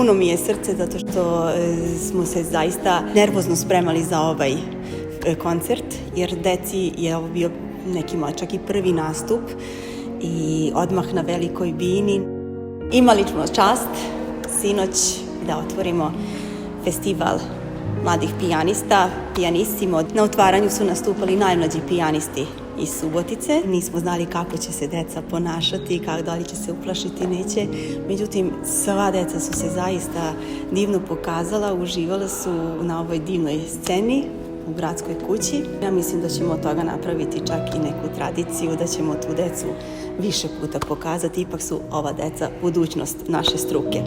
puno mi je srce zato što smo se zaista nervozno spremali za ovaj koncert, jer deci je ovo bio nekima čak i prvi nastup i odmah na velikoj bini. Imali smo čast sinoć da otvorimo festival mladih pijanista, pijanissimo. Na otvaranju su nastupali najmlađi pijanisti iz Subotice. Nismo znali kako će se deca ponašati, da li će se uplašiti, neće. Međutim, sva deca su se zaista divno pokazala, uživala su na ovoj divnoj sceni u gradskoj kući. Ja mislim da ćemo od toga napraviti čak i neku tradiciju, da ćemo tu decu više puta pokazati. Ipak su ova deca budućnost naše struke.